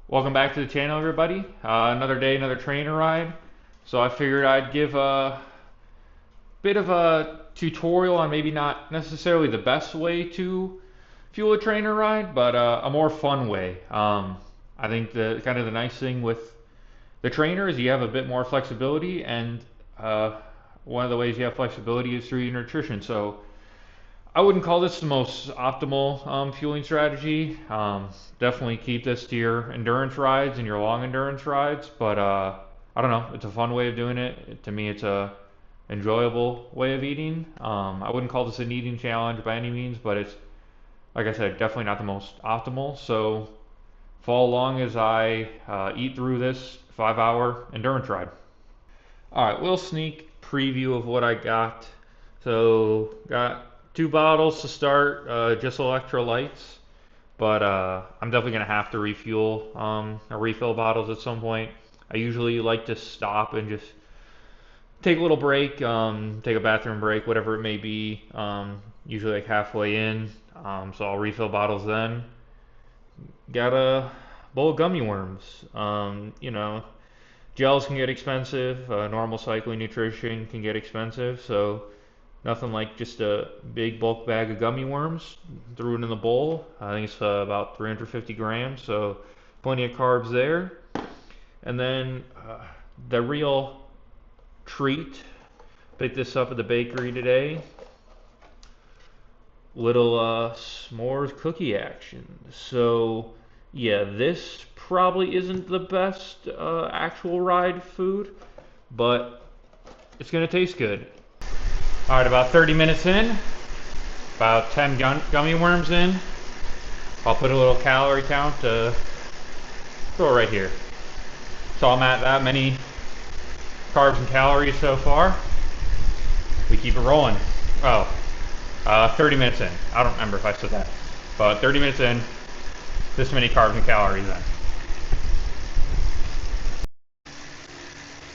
Welcome back to the channel, everybody. Another day, another trainer ride. So I figured I'd give a bit of a tutorial on maybe not necessarily the best way to fuel a trainer ride, but a more fun way. I think the kind of the nice thing with the trainer is you have a bit more flexibility, and one of the ways you have flexibility is through your nutrition. So I wouldn't call this the most optimal fueling strategy. Definitely keep this to your endurance rides and your long endurance rides, but I don't know, it's a fun way of doing it. To me, it's a enjoyable way of eating. I wouldn't call this an eating challenge by any means, but it's, like I said, definitely not the most optimal. So follow along as I eat through this 5-hour endurance ride. All right, little sneak preview of what I got. So got 2 bottles to start, just electrolytes, but I'm definitely gonna have to refuel or refill bottles at some point. I usually like to stop and just take a little break, take a bathroom break, whatever it may be. Usually like halfway in, so I'll refill bottles then. Got a bowl of gummy worms. Gels can get expensive. Normal cycling nutrition can get expensive, so nothing like just a big bulk bag of gummy worms. Threw it in the bowl. I think it's about 350 grams, so plenty of carbs there. And then the real treat. Picked this up at the bakery today. Little s'mores cookie action. So yeah, this probably isn't the best actual ride food, but it's gonna taste good. All right, about 30 minutes in, about 10 gummy worms in. I'll put a little calorie count, throw it right here. So I'm at that many carbs and calories so far. We keep it rolling. 30 minutes in. I don't remember if I said that, but 30 minutes in, this many carbs and calories in.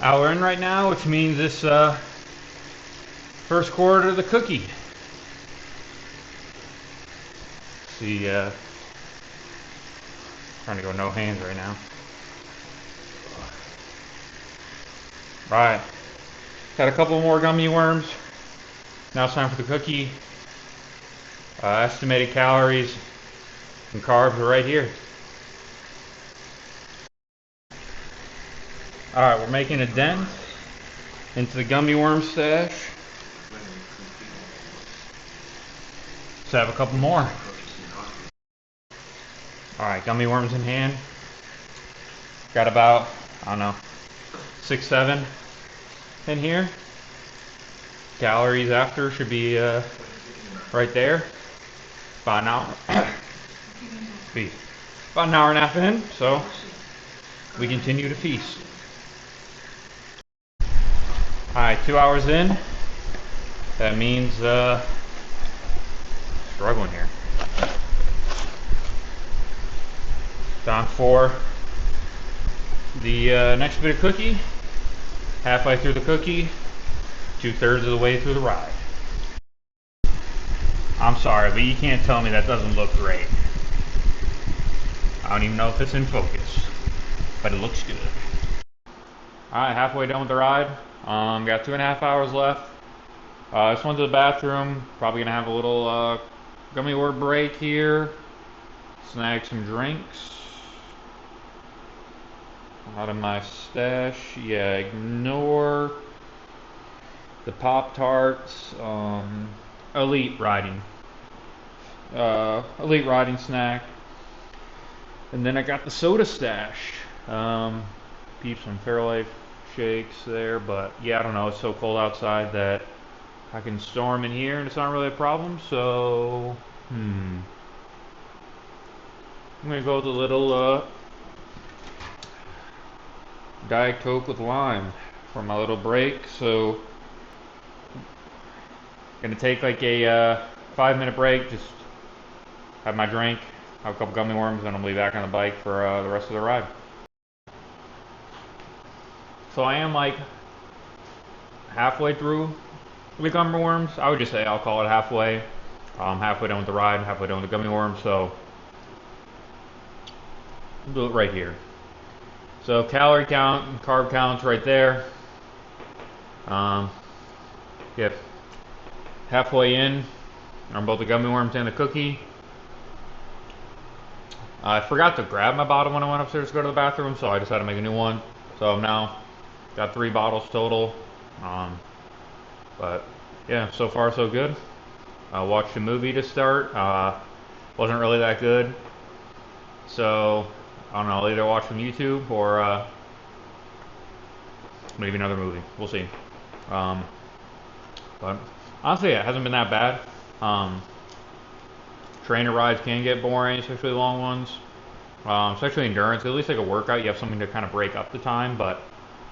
Hour in right now, which means this first quarter of the cookie. See, trying to go no hands right now. Right, got a couple more gummy worms. Now it's time for the cookie. Estimated calories and carbs are right here. All right, we're making a dent into the gummy worm stash. Let's have a couple more. All right, gummy worms in hand. Got about, I don't know, 6, 7 in here. Calories after should be right there. About an hour. About an hour and a half in, so we continue to feast. All right, 2 hours in. That means struggling here. Time for the next bit of cookie. Halfway through the cookie, 2/3 of the way through the ride. I'm sorry, but you can't tell me that doesn't look great. I don't even know if it's in focus, but it looks good. Alright, halfway done with the ride. Got 2.5 hours left. Just went to the bathroom. Probably gonna have a little gummy worm break here. Snag some drinks out of my stash. Yeah, ignore the Pop-Tarts. Elite riding snack. And then I got the soda stash. Peeps some Fairlife shakes there, but yeah, I don't know, it's so cold outside that I can store them in here and it's not really a problem, so I'm gonna go with a little Diet Coke with lime for my little break. So gonna take like a 5-minute break, just have my drink, have a couple gummy worms, and I'm gonna be back on the bike for the rest of the ride. So I am like halfway through the gummy worms. I would just say I'll call it halfway. Halfway done with the ride, halfway done with the gummy worms. So We'll do it right here. So calorie count and carb count's right there. Yep. Halfway in on both the gummy worms and the cookie. I forgot to grab my bottle when I went upstairs to go to the bathroom, so I decided to make a new one. So now got 3 bottles total. But yeah, so far so good. I watched a movie to start. Wasn't really that good. So I don't know, I'll either watch from YouTube or maybe another movie. We'll see. But honestly, yeah, it hasn't been that bad. Trainer rides can get boring, especially long ones. Especially endurance. At least like a workout, you have something to kind of break up the time. But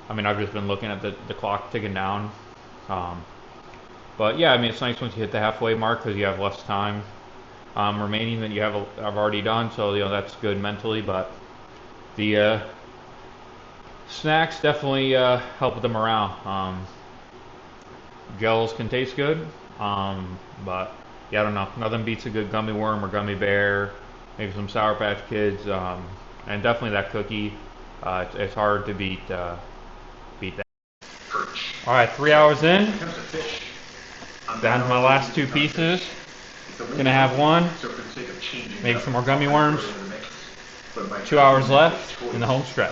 I mean, I've just been looking at the clock ticking down. But yeah, I mean, it's nice once you hit the halfway mark because you have less time remaining than I've already done. So you know that's good mentally. But the snacks definitely help with the morale. Gels can taste good, but yeah, I don't know. Nothing beats a good gummy worm or gummy bear. Maybe some Sour Patch Kids, and definitely that cookie. It's hard to beat that. All right, 3 hours in. Down to my last 2 pieces. Gonna have one. Maybe some more gummy worms. 2 hours left in the home stretch.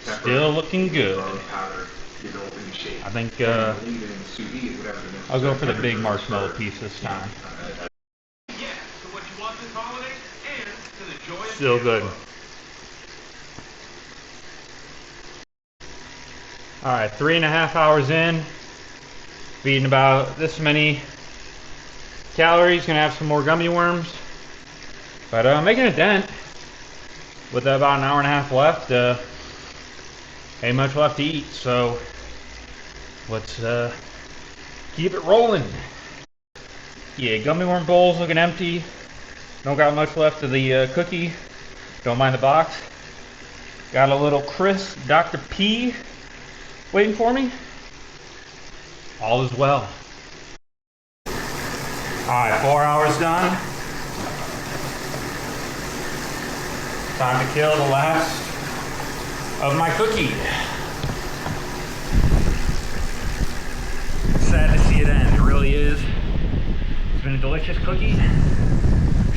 Still looking good. I think I'll go for the big marshmallow piece this time. Still good. Alright, 3.5 hours in. Eating about this many calories. Gonna have some more gummy worms. But making a dent. With about an hour and a half left. Ain't much left to eat, so let's keep it rolling. Yeah, gummy worm bowl's looking empty. Don't got much left of the cookie. Don't mind the box. Got a little crisp Dr. P waiting for me. All is well. Alright, 4 hours done. Time to kill the last of my cookie. Sad to see it end, it really is. It's been a delicious cookie.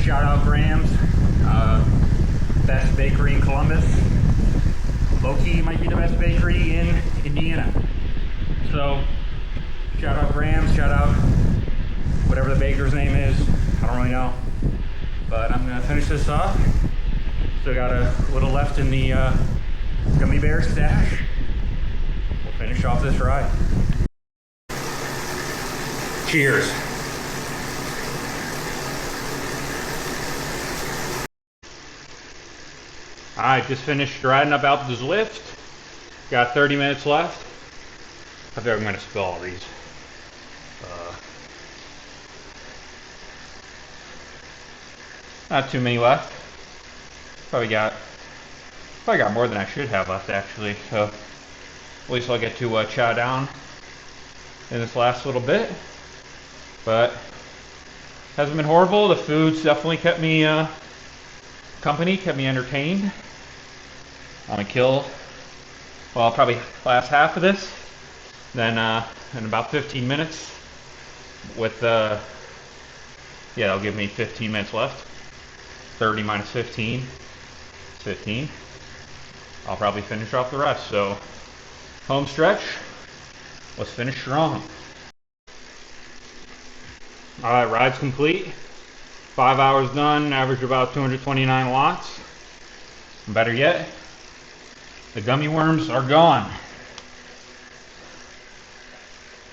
Shout out Graham's, best bakery in Columbus. Low-key might be the best bakery in Indiana. So, shout out Graham's, shout out whatever the baker's name is. I don't really know. But I'm gonna finish this off. Still got a little left in the gummy bear stash. We'll finish off this ride. Cheers. Alright, just finished riding up Alpha's lift. Got 30 minutes left. I think I'm going to spill all these. Not too many left. Probably got more than I should have left actually. So at least I'll get to chow down in this last little bit. But hasn't been horrible. The food's definitely kept me company, kept me entertained. I'm gonna kill, well, I'll probably last half of this, then in about 15 minutes with yeah, it'll give me 15 minutes left. 30 minus 15 is 15. I'll probably finish off the rest. So home stretch, let's finish strong. Alright, ride's complete. 5 hours done, average about 229 watts. Better yet, the gummy worms are gone.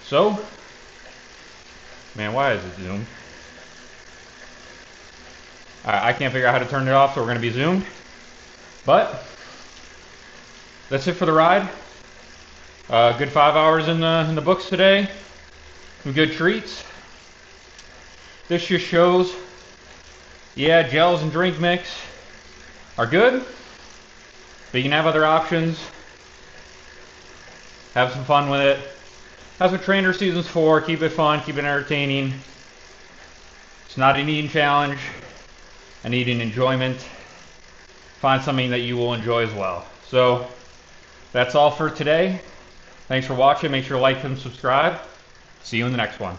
So, man, why is it zoomed? I can't figure out how to turn it off, so we're going to be zoomed. But that's it for the ride. Good 5 hours in the books today. Some good treats. This just shows, yeah, gels and drink mix are good, but you can have other options. Have some fun with it. That's what Trainer Season's for. Keep it fun, keep it entertaining. It's not an eating challenge. and needing enjoyment, find something that you will enjoy as well. So that's all for today. Thanks for watching. Make sure to like and subscribe. See you in the next one.